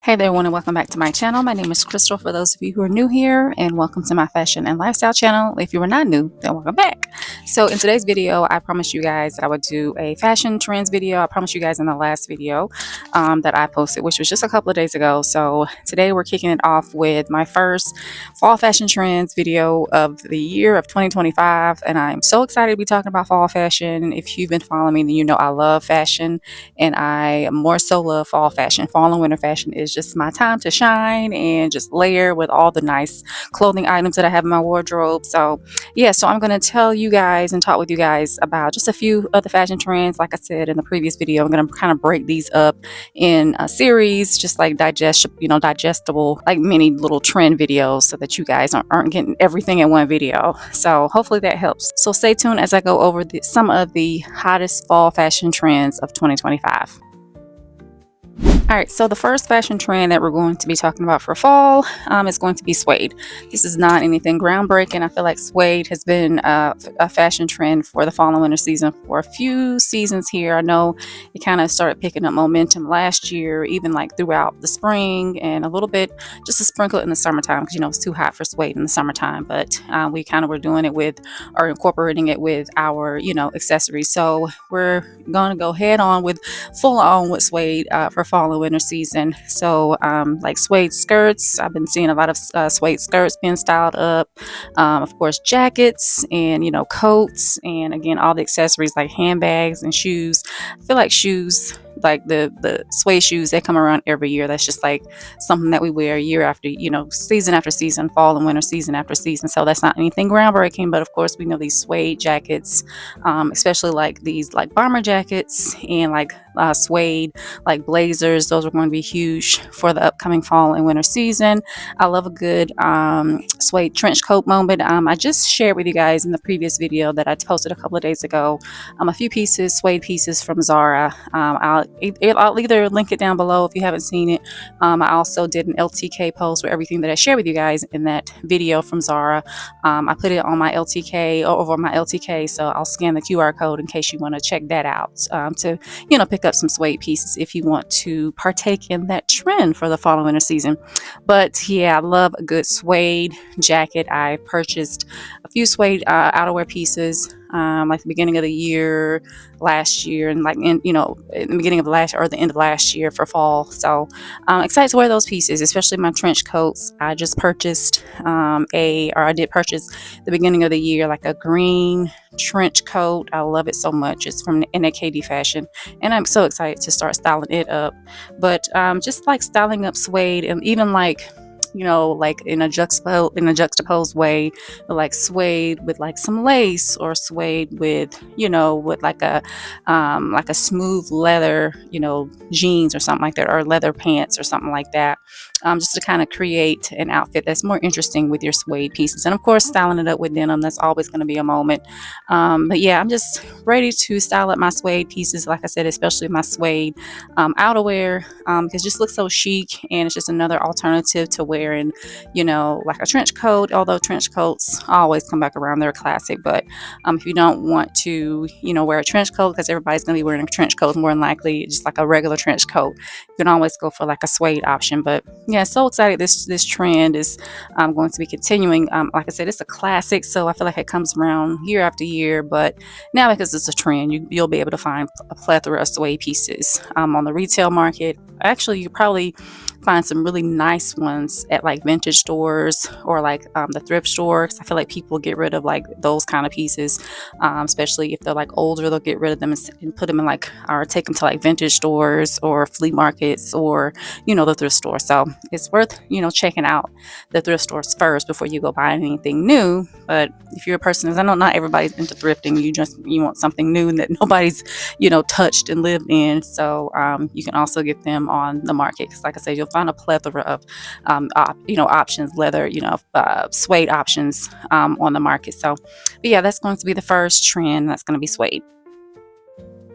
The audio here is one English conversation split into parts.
Hey there everyone, and welcome back to my channel. My name is Crystal for those of you who are new here, and welcome to my fashion and lifestyle channel. If you are not new, then welcome back. So in today's video, I promised you guys that I would do a fashion trends video. I promised you guys in the last video that I posted, which was just a couple of days ago. So today we're kicking it off with my first fall fashion trends video of the year of 2025, and I'm so excited to be talking about fall fashion. If you've been following me, then you know I love fashion, and I more so love fall fashion. Fall and winter fashion is just my time to shine and just layer with all the nice clothing items that I have in my wardrobe. So yeah, so I'm going to tell you guys and talk with you guys about just a few of the fashion trends. Like I said in the previous video, I'm going to kind of break these up in a series, just like digestible, like mini little trend videos, so that you guys aren't getting everything in one video. So hopefully that helps. So stay tuned as I go over some of the hottest fall fashion trends of 2025. All right, so the first fashion trend that we're going to be talking about for fall is going to be suede. This is not anything groundbreaking. I feel like suede has been a fashion trend for the fall and winter season for a few seasons here. I know it kind of started picking up momentum last year, even like throughout the spring and a little bit just a sprinkle in the summertime, because it's too hot for suede in the summertime. But we kind of were doing it with, or incorporating it with our accessories. So we're going to go head on with full on with suede for fall and winter season. So like suede skirts, I've been seeing a lot of suede skirts being styled up, of course jackets and coats, and again all the accessories like handbags and shoes. I feel like shoes, like the suede shoes, they come around every year. That's just like something that we wear year after season after season, fall and winter, season after season. So that's not anything groundbreaking, but of course we know these suede jackets, especially like these like bomber jackets and like suede like blazers, those are going to be huge for the upcoming fall and winter season. I love a good suede trench coat moment. I just shared with you guys in the previous video that I posted a couple of days ago a few pieces, suede pieces from Zara. I'll either link it down below if you haven't seen it. I also did an LTK post with everything that I shared with you guys in that video from Zara. I put it on my LTK, or over my LTK, so I'll scan the QR code in case you want to check that out to pick up some suede pieces if you want to partake in that trend for the fall and winter season. But yeah, I love a good suede jacket. I purchased a few suede outerwear pieces like the beginning of the year last year, and like in the beginning of last or the end of last year for fall. So I'm excited to wear those pieces, especially my trench coats. I just purchased I did purchase the beginning of the year like a green trench coat. I love it so much. It's from NAKD Fashion, and I'm so excited to start styling it up. But just like styling up suede, and even like like in a juxtaposed way, like suede with like some lace, or suede with with like a smooth leather jeans or something like that, or leather pants or something like that, just to kind of create an outfit that's more interesting with your suede pieces. And of course styling it up with denim, that's always going to be a moment. But yeah, I'm just ready to style up my suede pieces, like I said, especially my suede outerwear, because it just looks so chic, and it's just another alternative to wearing like a trench coat. Although trench coats always come back around, they're a classic. But if you don't want to wear a trench coat, because everybody's going to be wearing a trench coat more than likely, just like a regular trench coat, you can always go for like a suede option. But yeah, so excited this trend is going to be continuing. Like I said, it's a classic, so I feel like it comes around year after year. But now, because it's a trend, you'll be able to find a plethora of suede pieces on the retail market. Actually, you probably find some really nice ones at like vintage stores, or like the thrift stores. I feel like people get rid of like those kind of pieces, especially if they're like older. They'll get rid of them and put them in like, or take them to like vintage stores or flea markets, or the thrift store. So it's worth checking out the thrift stores first before you go buy anything new. But if you're a person, I know not everybody's into thrifting, you want something new that nobody's touched and lived in. So you can also get them on the market, because like I said, you'll find a plethora of options, leather, suede options on the market. So but yeah, that's going to be the first trend. That's going to be suede.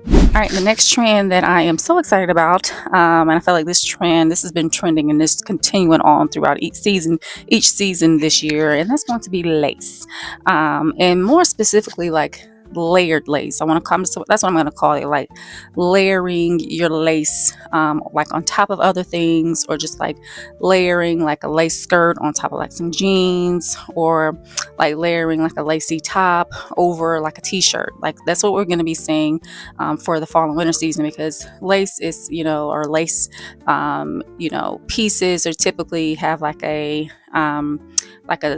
All right, the next trend that I am so excited about, and I feel like this has been trending, and this continuing on throughout each season this year, and that's going to be lace, and more specifically like layered lace. I want to come, so that's what I'm going to call it, like layering your lace, like on top of other things, or just like layering like a lace skirt on top of like some jeans, or like layering like a lacy top over like a t-shirt. Like that's what we're going to be seeing for the fall and winter season, because lace is, or lace, pieces are typically have like a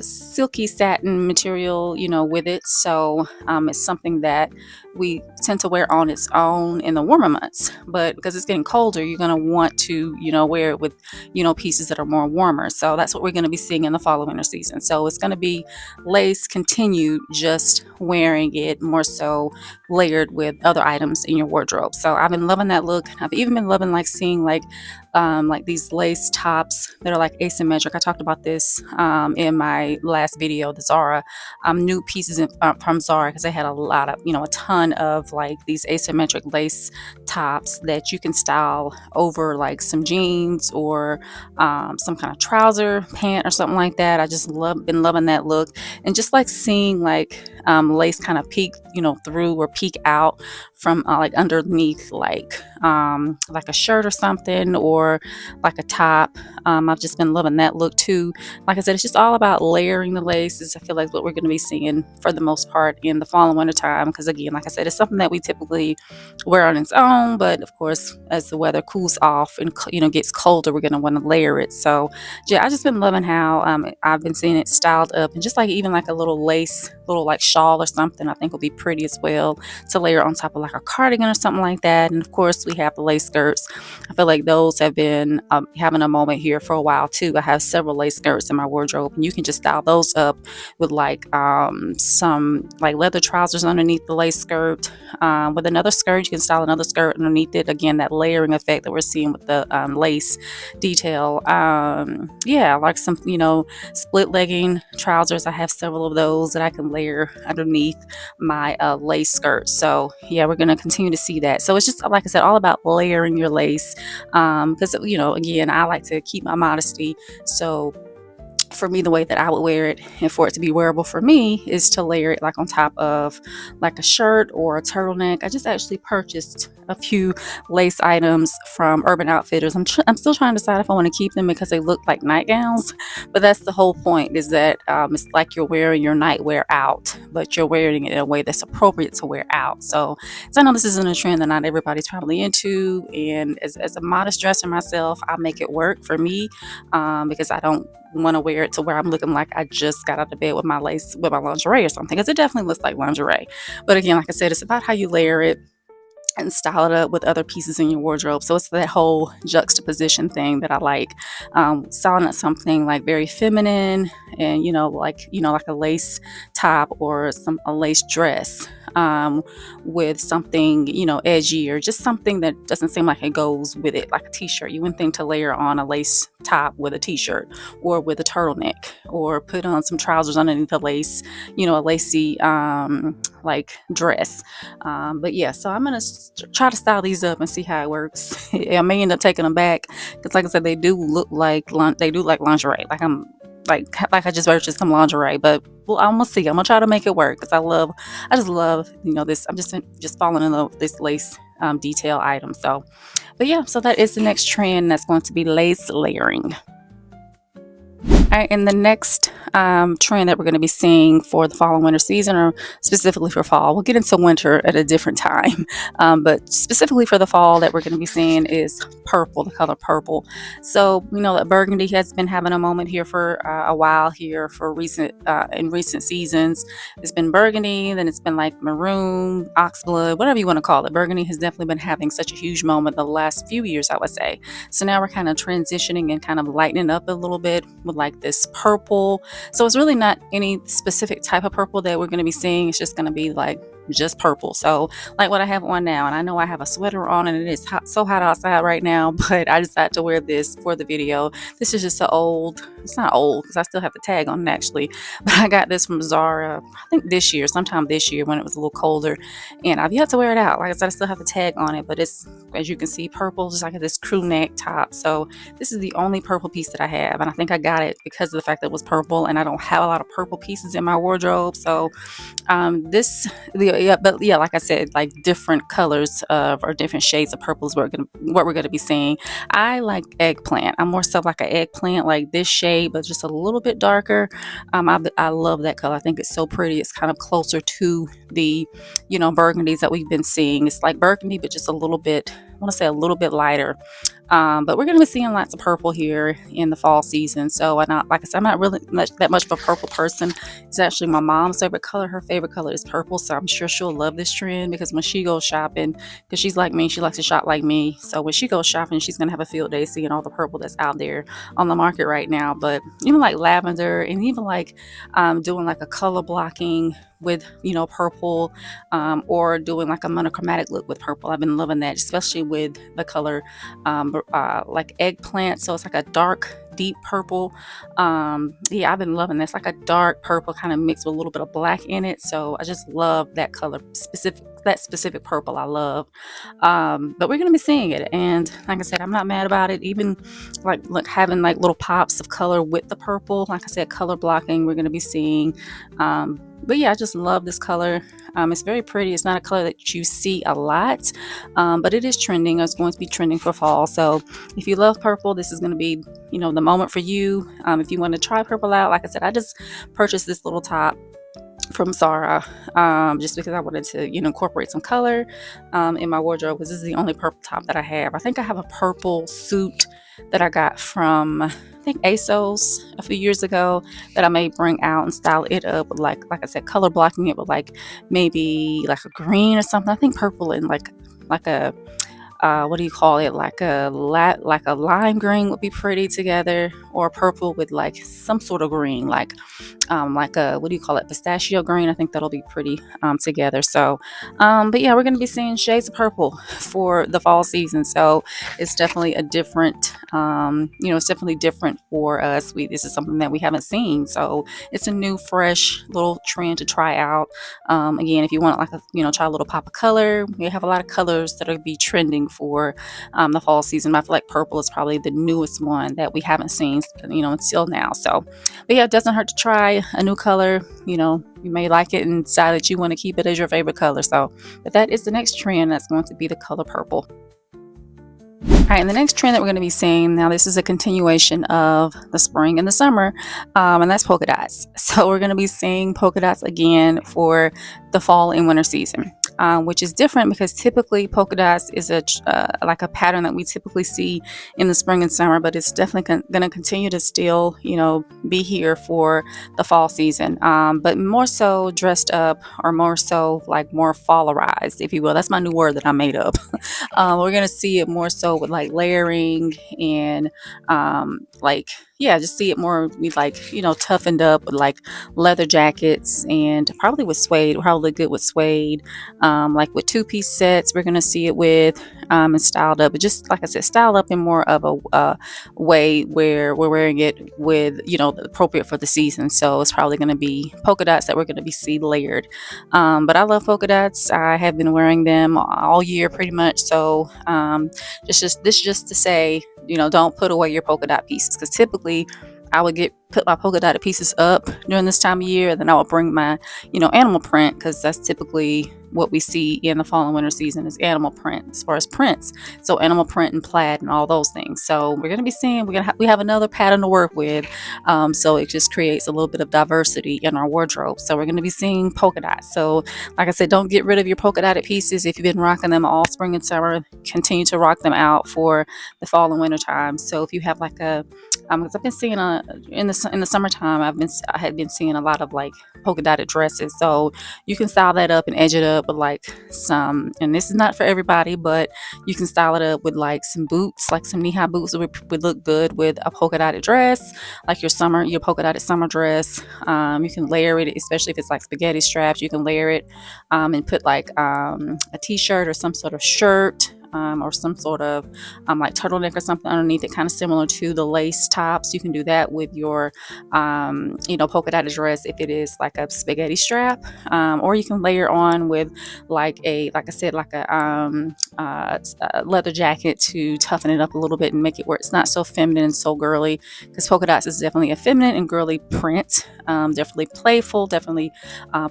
silky satin material, with it. So it's something that we tend to wear on its own in the warmer months. But because it's getting colder, you're going to want to, wear it with, pieces that are more warmer. So that's what we're going to be seeing in the fall and winter season. So it's going to be lace continued, just wearing it more so layered with other items in your wardrobe. So I've been loving that look. I've even been loving like seeing like these lace tops that are like asymmetric. I talked about this in my last video, the Zara new pieces from Zara, because they had a lot of, a ton of like these asymmetric lace tops that you can style over like some jeans or some kind of trouser pant or something like that. I just been loving that look, and just like seeing like lace kind of peek, through or peek out from like underneath like a shirt or something, or like a top. I've just been loving that look too. Like I said, it's just all about layering the laces. I feel like what we're going to be seeing for the most part in the fall and winter time, because again, like I said, it's something that we typically wear on its own, but of course as the weather cools off and gets colder, we're going to want to layer it. So yeah, I just been loving how I've been seeing it styled up, and just like even like a little lace, little like shawl or something, I think will be pretty as well to layer on top of like a cardigan or something like that. And of course we have the lace skirts. I feel like those have been having a moment here for a while too. I have several lace skirts in my wardrobe, and you can just style those up with like some like leather trousers underneath the lace skirt. With another skirt, you can style another skirt underneath it. Again, that layering effect that we're seeing with the lace detail. Yeah, like some, split legging trousers. I have several of those that I can layer underneath my lace skirt. So yeah, we're going to continue to see that. So it's just, like I said, all about layering your lace, because again, I like to keep my modesty. So for me, the way that I would wear it and for it to be wearable for me is to layer it like on top of like a shirt or a turtleneck. I just actually purchased a few lace items from Urban Outfitters. I'm still trying to decide if I want to keep them because they look like nightgowns, but that's the whole point, is that it's like you're wearing your nightwear out, but you're wearing it in a way that's appropriate to wear out. So I know this isn't a trend that not everybody's probably into, and as a modest dresser myself, I make it work for me, because I don't want to wear it to where I'm looking like I just got out of bed with my lace, with my lingerie or something, because it definitely looks like lingerie. But again, like I said, it's about how you layer it and style it up with other pieces in your wardrobe. So it's that whole juxtaposition thing that I like, styling up something like very feminine and like a lace top or a lace dress, with something edgy, or just something that doesn't seem like it goes with it, like a t-shirt. You wouldn't think to layer on a lace top with a t-shirt or with a turtleneck, or put on some trousers underneath a lace, a lacy like dress. But yeah, so I'm gonna try to style these up and see how it works. I may end up taking them back, because like I said, they do look like lingerie. Like I just purchased some lingerie, but well, I'm gonna see. I'm gonna try to make it work, because I just love this. I'm just falling in love with this lace detail item. So, but yeah, so that is the next trend. That's going to be lace layering. All right, and the next trend that we're going to be seeing for the fall and winter season, or specifically for fall, we'll get into winter at a different time, but specifically for the fall that we're going to be seeing is purple, the color purple. So we know that burgundy has been having a moment here for a while here for in recent seasons. It's been burgundy, then it's been like maroon, oxblood, whatever you want to call it. Burgundy has definitely been having such a huge moment the last few years, I would say. So now we're kind of transitioning and kind of lightening up a little bit with like this purple. So it's really not any specific type of purple that we're going to be seeing. It's just going to be like just purple. So like what I have on now, and I know I have a sweater on and it is so hot outside right now, but I decided to wear this for the video. This is just it's not old because I still have the tag on it actually, but I got this from Zara, I think sometime this year when it was a little colder, and I've yet to wear it out. Like I said, I still have the tag on it, but it's, as you can see, purple, just like this crew neck top. So this is the only purple piece that I have, and I think I got it because of the fact that it was purple, and I don't have a lot of purple pieces in my wardrobe. So the yeah, but yeah, like I said, like different colors of or different shades of purple is what we're gonna be seeing. I like eggplant. I'm more so like an eggplant, like this shade, but just a little bit darker. I love that color. I think it's so pretty. It's kind of closer to the, burgundies that we've been seeing. It's like burgundy, but just a little bit. I want to say a little bit lighter. But we're going to be seeing lots of purple here in the fall season. So I not like I said, I'm not really that much of a purple person. It's actually my mom's favorite color. Her favorite color is purple. So I'm sure she'll love this trend because when she goes shopping, because she's like me, she likes to shop like me. So when she goes shopping, she's going to have a field day seeing all the purple that's out there on the market right now. But even like lavender and even like doing like a color blocking with purple, or doing like a monochromatic look with purple. I've been loving that, especially with the color like eggplant. So it's like a dark deep purple. Yeah, I've been loving this, like a dark purple kind of mixed with a little bit of black in it. So I just love that color, that specific purple I love. But we're gonna be seeing it, and like I said, I'm not mad about it. Even like look, having like little pops of color with the purple, like I said, color blocking, we're gonna be seeing. But yeah, I just love this color. It's very pretty. It's not a color that you see a lot, but it is trending. It's going to be trending for fall. So if you love purple, this is going to be, the moment for you. If you want to try purple out, like I said, I just purchased this little top from Zara, just because I wanted to, incorporate some color in my wardrobe, because this is the only purple top that I have. I think I have a purple suit that I got from, I think, ASOS a few years ago, that I may bring out and style it up with like I said, color blocking it with like maybe like a green or something. I think purple and like a what do you call it, like a lime green would be pretty together, or purple with like some sort of green, like a, what do you call it, pistachio green. I think that'll be pretty together. So but yeah, we're going to be seeing shades of purple for the fall season. So it's definitely a different, it's definitely different for us. This is something that we haven't seen, so it's a new fresh little trend to try out. Again, if you want like try a little pop of color, we have a lot of colors that will be trending for the fall season. I feel like purple is probably the newest one that we haven't seen until now. So but yeah, it doesn't hurt to try a new color. You may like it and decide that you want to keep it as your favorite color. So but that is the next trend, that's going to be the color purple. All right, and the next trend that we're going to be seeing now, this is a continuation of the spring and the summer, and that's polka dots. So we're going to be seeing polka dots again for the fall and winter season. Which is different because typically polka dots is like a pattern that we typically see in the spring and summer, but it's definitely going to continue to still, be here for the fall season. But more so dressed up, or more so like more fallarized, if you will. That's my new word that I made up. We're going to see it more so with like layering and like, yeah, just see it more with like, toughened up with like leather jackets, and probably with suede, probably good with suede. Like with two-piece sets, we're going to see it with and styled up, but just like I said, styled up in more of a way where we're wearing it with, appropriate for the season. So it's probably going to be polka dots that we're going to be see layered. But I love polka dots. I have been wearing them all year pretty much. So just to say, don't put away your polka dot pieces, because typically I would put my polka dotted pieces up during this time of year, and then I would bring my, animal print, because that's typically what we see in the fall and winter season is animal print as far as prints. So animal print and plaid and all those things. So we're going to be seeing, we have another pattern to work with. So it just creates a little bit of diversity in our wardrobe. So we're going to be seeing polka dots. So like I said, don't get rid of your polka dotted pieces. If you've been rocking them all spring and summer, continue to rock them out for the fall and winter time. So if you have like because I've been seeing in the summertime, I had been seeing a lot of like polka dotted dresses. So you can style that up and edge it up with like some, and this is not for everybody, but you can style it up with like some boots, like some knee-high boots would look good with a polka dotted dress, like your polka dotted summer dress. You can layer it, especially if it's like spaghetti straps. You can layer it and put like a t-shirt or some sort of shirt. or some sort of like turtleneck or something underneath it, kind of similar to the lace tops. You can do that with your polka dotted dress if it is like a spaghetti strap, or you can layer on with like I said, like a leather jacket to toughen it up a little bit and make it where it's not so feminine and so girly, because polka dots is definitely a feminine and girly print, definitely playful, definitely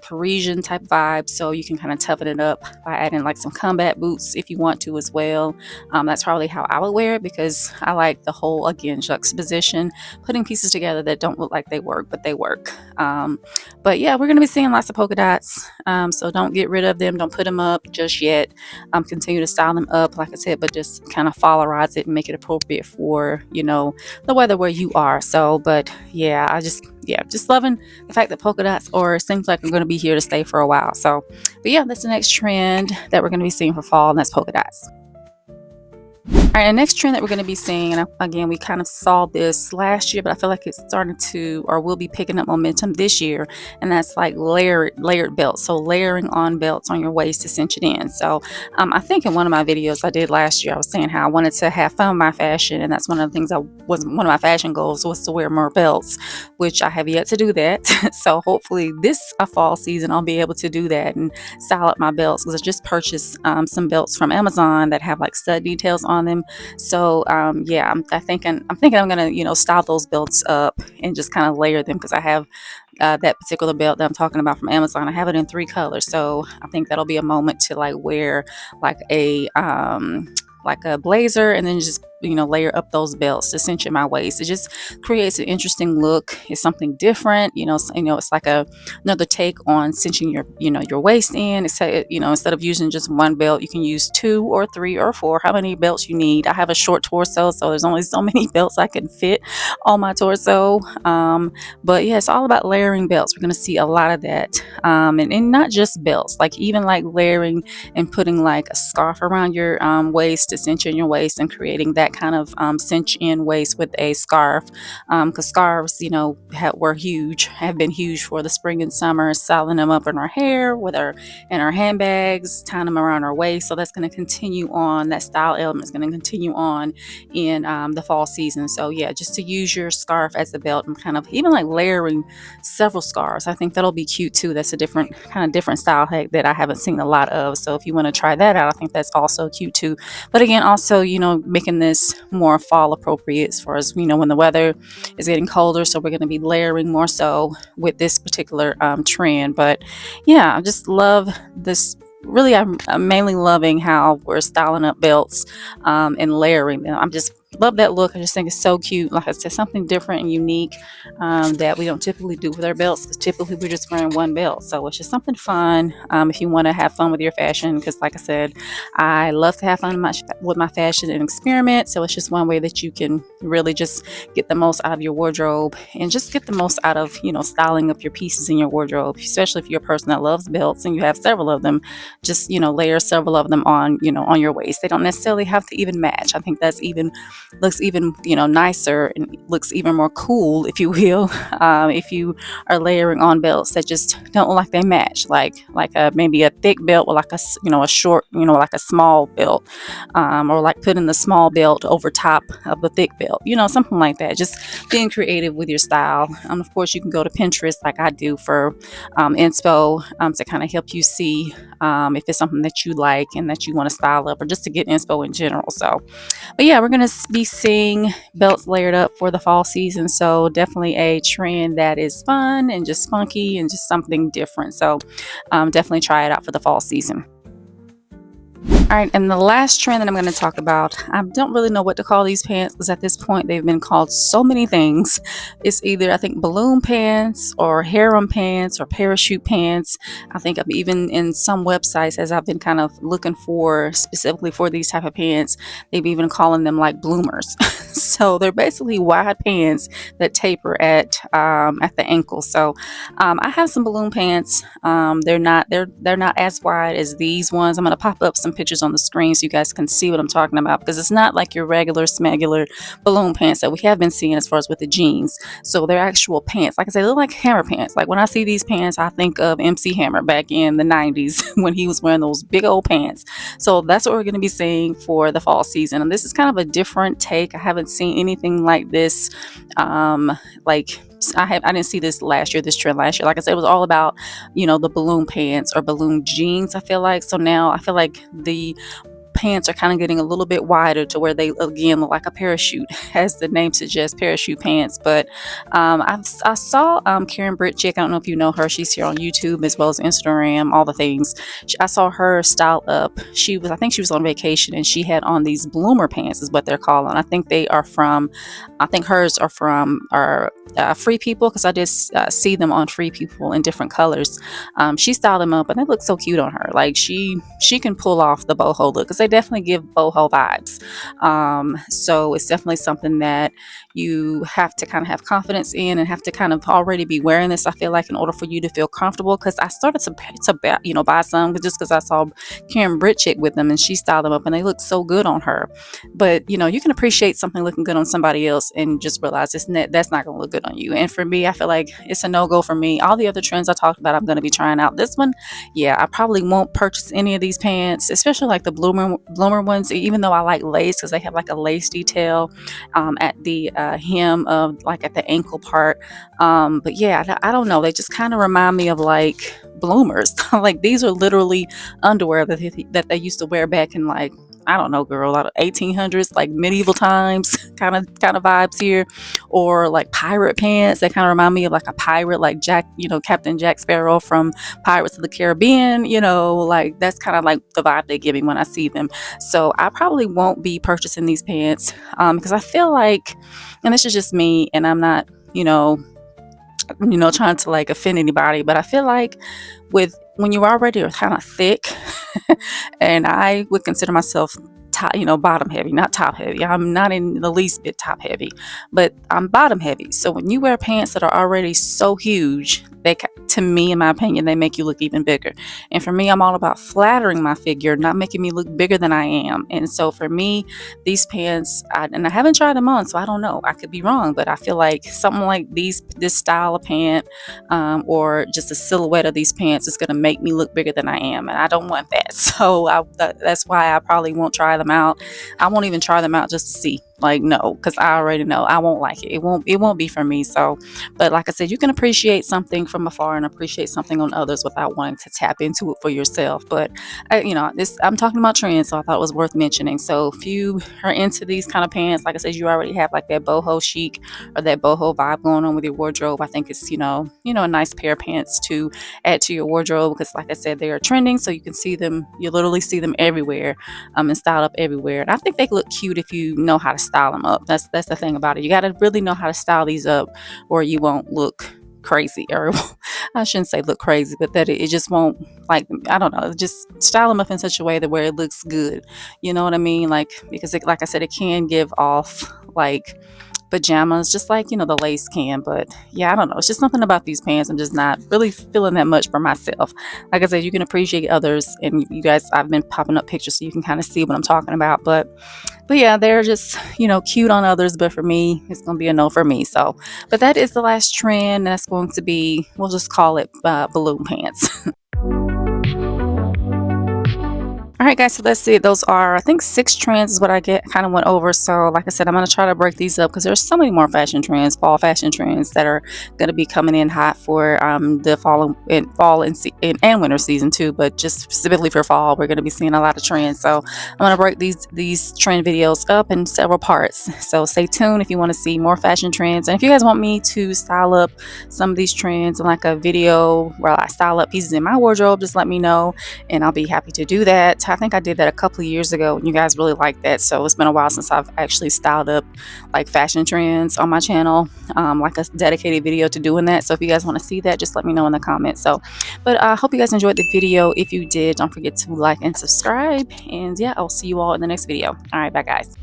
Parisian type vibe. So you can kind of toughen it up by adding like some combat boots if you want to as well. That's probably how I would wear it, because I like the whole, again, juxtaposition, putting pieces together that don't look like they work, but they work. But yeah, we're going to be seeing lots of polka dots. So don't get rid of them. Don't put them up just yet. Continue to style them up, like I said, but just kind of followize it and make it appropriate for, the weather where you are. So, but yeah, just loving the fact that polka dots seems like I'm going to be here to stay for a while. So, but yeah, that's the next trend that we're going to be seeing for fall, and that's polka dots. All right, the next trend that we're going to be seeing, and again, we kind of saw this last year, but I feel like it's starting to, or will be picking up momentum this year, and that's like layered belts. So layering on belts on your waist to cinch it in. So I think in one of my videos I did last year, I was saying how I wanted to have fun with my fashion, and that's one of the things one of my fashion goals was to wear more belts, which I have yet to do that. So hopefully this fall season I'll be able to do that and style up my belts, because I just purchased some belts from Amazon that have like stud details on them. So yeah, I'm thinking I'm gonna style those belts up and just kind of layer them, because I have that particular belt that I'm talking about from Amazon. I have it in 3 colors, so I think that'll be a moment to like wear like a blazer, and then just layer up those belts to cinch at my waist. It just creates an interesting look. It's something different. It's like another take on cinching your waist in. It's instead of using just one belt, you can use 2 or 3 or 4, how many belts you need. I have a short torso, so there's only so many belts I can fit on my torso. But yeah, it's all about layering belts. We're going to see a lot of that, and not just belts, like even like layering and putting like a scarf around your waist to cinch in your waist, and creating that kind of cinch in waist with a scarf, because scarves have been huge for the spring and summer, styling them up in our hair, in our handbags, tying them around our waist. So that's going to continue on, that style element is going to continue on in the fall season. So yeah, just to use your scarf as a belt, and kind of even like layering several scarves, I think that'll be cute too. That's a different style hack that I haven't seen a lot of. So if you want to try that out, I think that's also cute too. But again, also making this more fall appropriate, as far as when the weather is getting colder. So we're going to be layering more so with this particular trend. But yeah, I just love this. Really, I'm mainly loving how we're styling up belts and layering them. I'm just love that look. I just think it's so cute. Like I said, something different and unique that we don't typically do with our belts, because typically we're just wearing one belt. So it's just something fun if you want to have fun with your fashion, because like I said, I love to have fun with my fashion and experiment. So it's just one way that you can really just get the most out of your wardrobe, and just get the most out of styling up your pieces in your wardrobe, especially if you're a person that loves belts and you have several of them. Just layer several of them on on your waist. They don't necessarily have to even match. I think that's looks even nicer, and looks even more cool, if you will, if you are layering on belts that just don't look like they match, like maybe a thick belt with like a short, like a small belt, or like putting the small belt over top of the thick belt, something like that. Just being creative with your style. Of course, you can go to Pinterest like I do for inspo, to kind of help you see if it's something that you like and that you want to style up, or just to get inspo in general. So, but yeah, we're going to be seeing belts layered up for the fall season. So definitely a trend that is fun and just funky and just something different. So definitely try it out for the fall season. All right, and the last trend that I'm going to talk about, I don't really know what to call these pants, because at this point they've been called so many things. It's either, I think, balloon pants or harem pants or parachute pants. I think I've even in some websites, as I've been kind of looking for specifically for these type of pants, they've even calling them like bloomers. So they're basically wide pants that taper at the ankle. So I have some balloon pants. They're not as wide as these ones. I'm going to pop up some pictures on the screen so you guys can see what I'm talking about, because it's not like your regular smagular balloon pants that we have been seeing as far as with the jeans. So they're actual pants. Like I said, they look like Hammer pants. Like when I see these pants, I think of MC Hammer back in the 90s when he was wearing those big old pants. So that's what we're going to be seeing for the fall season. And this is kind of a different take. I haven't seen anything like this. Like I didn't see this last year, this trend last year. Like I said, it was all about, the balloon pants or balloon jeans, I feel like. So now I feel like the pants are kind of getting a little bit wider to where they again look like a parachute, as the name suggests, parachute pants. But I saw Karen Britchick. I don't know if you know her. She's here on YouTube as well as Instagram, all the things. I saw her style up. I think she was on vacation, and she had on these bloomer pants, is what they're calling. I think hers are from Free People, because I did see them on Free People in different colors. She styled them up, and they look so cute on her. Like she can pull off the boho look, because they definitely give boho vibes. So it's definitely something that you have to kind of have confidence in and have to kind of already be wearing this, I feel like, in order for you to feel comfortable. Because I started to buy some just because I saw Karen Britchick with them and she styled them up and they look so good on her. But you can appreciate something looking good on somebody else and just realize that's not going to look good on you. And for me, I feel like it's a no-go for me. All the other trends I talked about, I'm going to be trying out. This one, yeah, I probably won't purchase any of these pants, especially like the bloomer ones, even though I like lace, because they have like a lace detail at the hem of, like, at the ankle part. But yeah, I don't know, they just kind of remind me of like bloomers. Like these are literally underwear that they used to wear back in, like, I don't know, girl, a lot of 1800s, like medieval times kind of vibes here. Or like pirate pants that kind of remind me of like a pirate, like Jack, Captain Jack Sparrow from Pirates of the Caribbean. Like that's kind of like the vibe they give me when I see them. So I probably won't be purchasing these pants because I feel like, and this is just me, and I'm not, trying to like offend anybody, but I feel like when you already are kind of thick, and I would consider myself bottom heavy, not top heavy. I'm not in the least bit top heavy, but I'm bottom heavy. So when you wear pants that are already so huge, to me, in my opinion, they make you look even bigger. And for me, I'm all about flattering my figure, not making me look bigger than I am. And so for me, these pants, and I haven't tried them on, so I don't know. I could be wrong, but I feel like something like this style of pant, or just a silhouette of these pants, is going to make me look bigger than I am, and I don't want that. So that's why I probably won't try them out. I won't even try them out just to see. Like, no, because I already know I won't like it. It won't be for me. So, but like I said, you can appreciate something from afar and appreciate something on others without wanting to tap into it for yourself. But I'm talking about trends, so I thought it was worth mentioning. So if you are into these kind of pants, like I said, you already have like that boho chic or that boho vibe going on with your wardrobe, I think it's a nice pair of pants to add to your wardrobe, because like I said, they are trending, so you can see them. You literally see them everywhere, and styled up everywhere. And I think they look cute if you know how to style them up. That's the thing about it. You got to really know how to style these up, or you won't look crazy. Or I shouldn't say look crazy, but that it just won't, like, I don't know, just style them up in such a way that where it looks good. You know what I mean? Like, because like I said, it can give off like pajamas, just like the lace can. But yeah, I don't know, it's just something about these pants I'm just not really feeling that much for myself. Like I said, you can appreciate others, and you guys, I've been popping up pictures so you can kind of see what I'm talking about. But yeah, they're just cute on others, but for me, it's gonna be a no for me. So, but that is the last trend. That's going to be, we'll just call it balloon pants. All right, guys, so let's see. Those are, I think, 6 trends is what I kind of went over. So like I said, I'm going to try to break these up because there's so many more fashion trends, fall fashion trends, that are going to be coming in hot for the fall and winter season too. But just specifically for fall, we're going to be seeing a lot of trends. So I'm going to break these trend videos up in several parts. So stay tuned if you want to see more fashion trends. And if you guys want me to style up some of these trends in like a video where I style up pieces in my wardrobe, just let me know and I'll be happy to do that. I think I did that a couple of years ago and you guys really liked that. So it's been a while since I've actually styled up like fashion trends on my channel, like a dedicated video to doing that. So if you guys want to see that, just let me know in the comments. So, but I hope you guys enjoyed the video. If you did, don't forget to like and subscribe. And yeah, I'll see you all in the next video. All right, bye guys.